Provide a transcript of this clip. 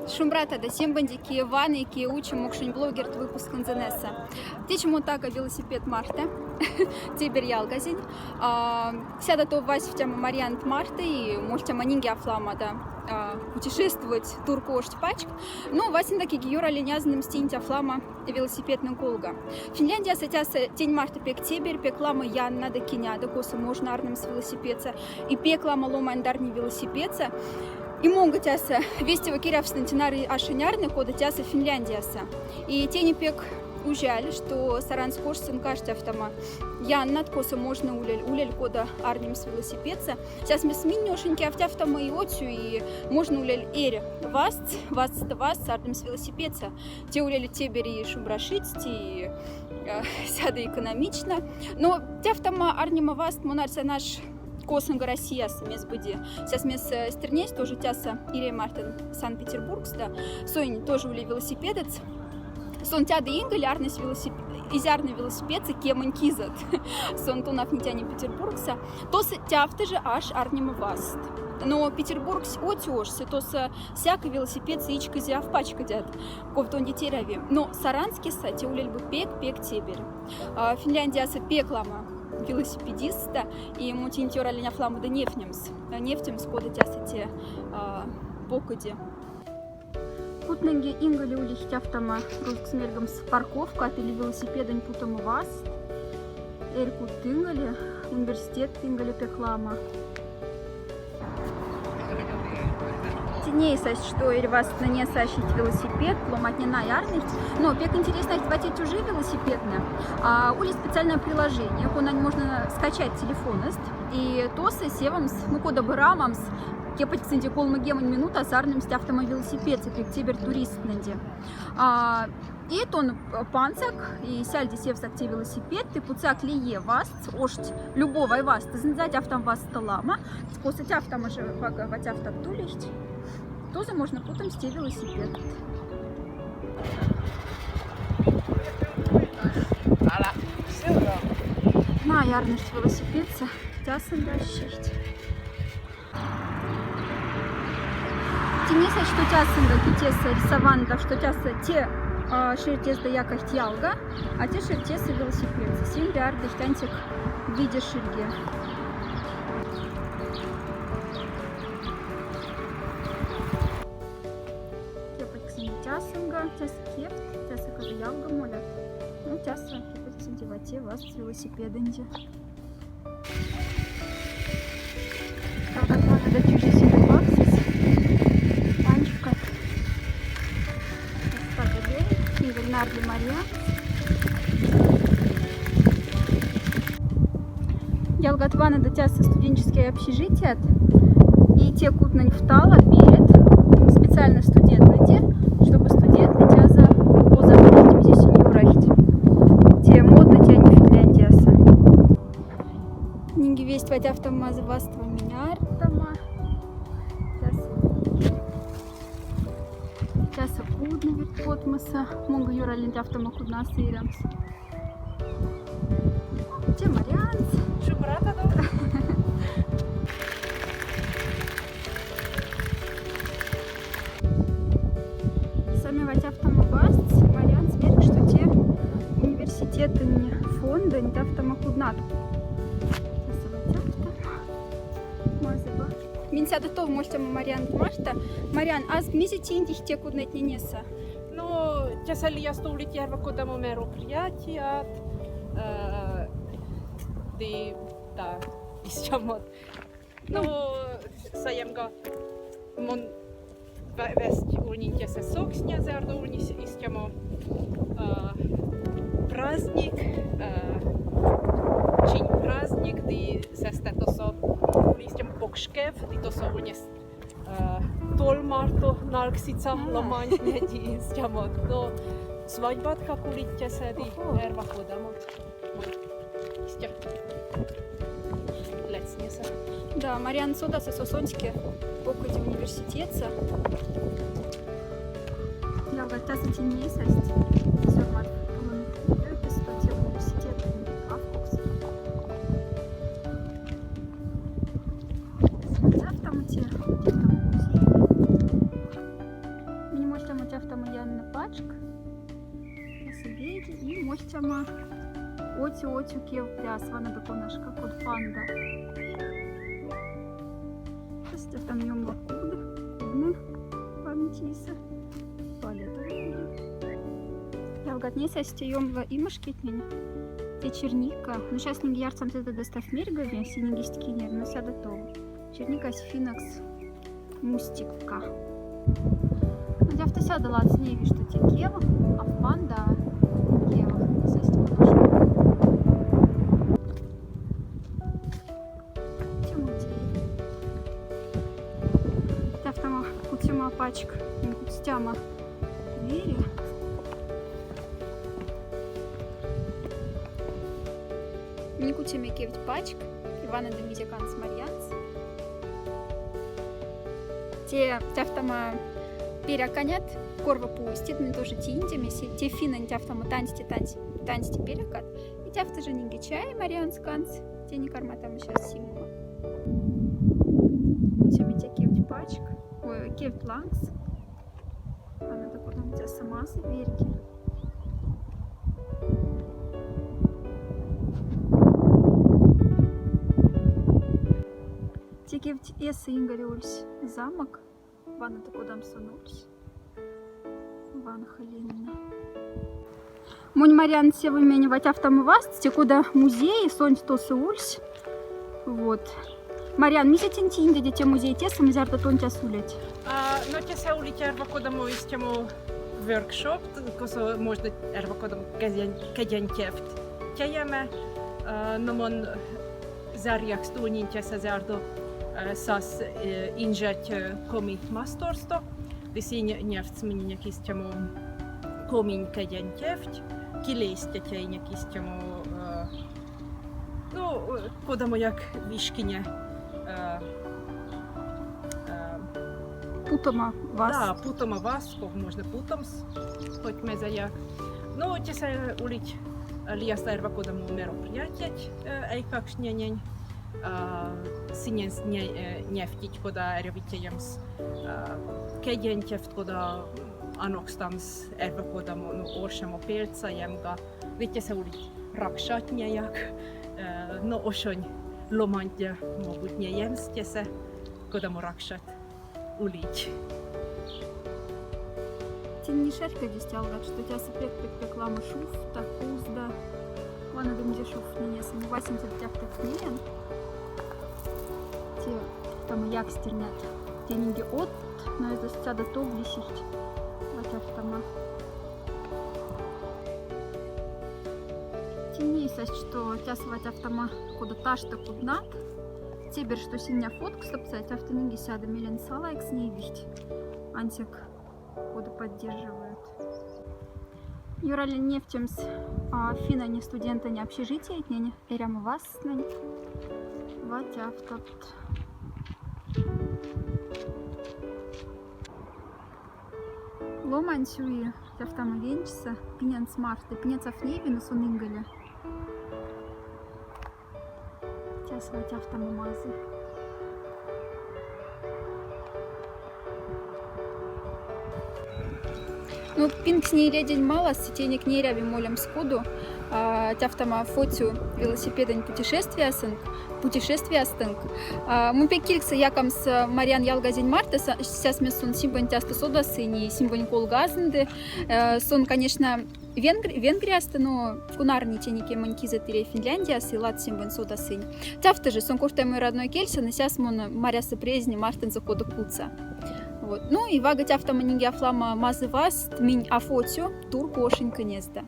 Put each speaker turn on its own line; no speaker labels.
Шумбрата да сембандики ваны ки учим мокшень блогер выпуск конзенеса. Течему така велосипед Марта. Тебер ялгазин. Сяда то вась в тему Мариант Марта и может манинги афлама да путешествовать туркошт пачк. Но васин таки гиюра ленязным стинь афлама велосипедным колга. Финляндия сатяса тень Марта пек тебер пеклама Янна да киня да коса можно арным с велосипедца и пеклама лома андарни велосипедца. И могут тяса вестива киряв стантинары ашинярны кода тяса Финляндияса. И тени пек ужали, что саранскош сын каждый автома. Я над коса можно улель кода арним с велосипедца. Сейчас мы сменёшеньки автома и отцу и можно улель эре вас арним с велосипедца. Те улели тебери шубрашить и сяда экономично. Но те автома арнима вас монарся наш Косынга Россия смес быди. Сейчас смес стернесь тоже тяса Ирия Мартин Санкт-Петербург, да. Соин тоже ули велосипедец. Сон тяда ингаль арнес велосипед. Изярный велосипед, кеман кизат. Сон тунав не тяне Петербургса. Тос тяфты же аж арнима васт. Но Петербург отёшься, то всякий велосипед ичка зяв пачка дят. Ковтон детей рави. Но саранский сати улель бы пек тебер. Финляндия са пеклама велосипедиста и мутинтёра линя фламу да нефтемс кода тясите покоди. Путненги ингали улихтя автома руссксмергом с парковка или велосипедом путому вас. Эркут ингали университет ингали пеклама. Теней сась, что или вас на не сащить велосипед, ломать не на ярность. Но пек интересно хватить уже велосипедное. Ули специальное приложение, куда можно скачать телефоност. И то с севом с кода бырамом с кепать кстати колмы гемон минута с арным с автомобилосипед, пек тебер турист нанди. И тон панцак и сяльди сев сакте велосипед, ты пуцак лие вас, ошт любого и вас, ты знать автом вас столама, способить автом уже вать автом тулищ. Тоже можно потом сте велосипед. На ярность велосипедца, тясен дощерть. Тенеса, что тясен да китеса рисован, да что тяса те шертес да якость ялга, а те шертесы велосипедцы. 7 миллиардов тантик в виде шерги. Тясенга, тяса кефт, тяса когда ялга моля. Ну, тяса кефт сантивате вас с велосипеденди. Как надо до чужих себе баксис. Панчика. И Вильнарди Мария. Ялгатвана до тяса студенческое общежитие. И те кутнань втала перед специально студентнати, чтобы студенты тяза позаходить здесь не урахить. Те модно тя не Финляндияса. Нинги весть вать автомазываства меня тама. Тяса кудна вид котмаса. Монга юралин автома кудна сырамс. Те Марианс.
Шубрата да?
Автомобаст, вариант смерк, что те университеты не фонда, не автомакуднат. Минсада то можете Мариан Марта. Мариан, аз мизите индих те куднат не неса.
No, tässä jag stod lite järva kodamu meroprijatijat. Da isjamot. No, sajemga mon Весть улнинте се соксня зерда улнис истямо праздник, чинь праздник, ди сесте тосо истям покшкев, ди тосо улнис толмарто нарксица ломань ди истямо до свадьбатка кулитте се ди ерва ходамот. Истям лецнеса.
Да, Мариан Сода со Сосонске, покоди университетца. Я говорю, та сантиней састь. Все, мат. Пистоте университета. Авкукс. Автомате. пачк. Посидите и мостяма. Оцю кев прясвана до конашка код панда. Сейчас там нем кубны памятиса. Туалетовый кубы. Я вгаднеся стеемва и мышкетнень. Те черника. Ну сейчас не ярцам ты достав мергове, синенький стикинер, но сяда то. Черника с финакс мустика. Ну я в тося дала с ней что те кева, а в панда кева. Кутима пачк, кутстяма двери. Не кутима кевть пачк, Ивана Демизиканс Марьянс. Те тяфтама переканят, корва пустит, мы тоже тинтями, те финан тяфтама танцти перекат. И тяфта же не чай Марьянс канц, те не корма там сейчас симула. Кутима те кевть пачк. Ой, кевт лангс. Она так потом у тебя сама верки. Те кевт эсса ингарюльс замок. Ванна так кудам сунульс. Ванна Халинна. Мунь Марьян все выменивать автомываст, те куда музей, сонь то суульс. Вот. Марьян, missä tintin te muzei tiessä, missä arta tuntia sulet?
No tässä oli järvakodamo istamo workshop, koska можно järvakodamo käden keft. Käjämme, no mon zarjaks tunnin tässä zardo sas injat komi mastorsto. Visin njefts minnek istamo komin käden keft. Kileistä teinek istamo no kodamo jak viškinje.
Путома вас.
Да, путома вас, как можно путомс, хоть мы заяк. Ну, тесай улить лияста эрвакодаму мероприятиять, эй как шнянянь, синенс нефтить, кода эрвитеемс, кедентефт, кода анокстамс эрвакодаму, ну, оршамо пельца, ямга, витесай улить ракшатняяк, но ошонь ломантя могут не емс, тесай, кодамо ракшат. Улить.
Ты не шарка дистял, так что у тебя сопрек реклама шуф, так узда. Ладно, думаю, где шуф не несен. 80 тебя так нерен. Те там як стернят. Те нинги от, но из-за сцада то блесить. Вот автома. Темнейся, что у тебя свать автома куда ташта куднат. Тебер, что синя фотка, стопцать, автонинги сяда милен салайк с ней видеть. Антик кода поддерживают. Юрали нефтемс, фина не студента, не общежитие, не эрям вас на них. Вот автот. Ломан сюи, автома венчса, пинен смарта, пинец афневи на сунингале. Свать автомамазы. Ну, пинк с ней ледень мало, с тенек не ряви молем сходу. Тяфтама фотю велосипедень путешествия стынк. Мы пекилькса якам с Марьян Ялгазень Марта, сейчас мы сон симбон тяста сода сыни, симбон колгазенды. Сон, конечно, Венгрия, но кунарни теники маньки тире Финляндия, силат симбон сода сынь. Тяфта же, сон куртай мой родной кельса, на сейчас мон Марья Сапрезни Мартин захода куца. Вот. Ну и вага тяфта манинги афлама мазы вас, минь афотю, тур кошенька незда.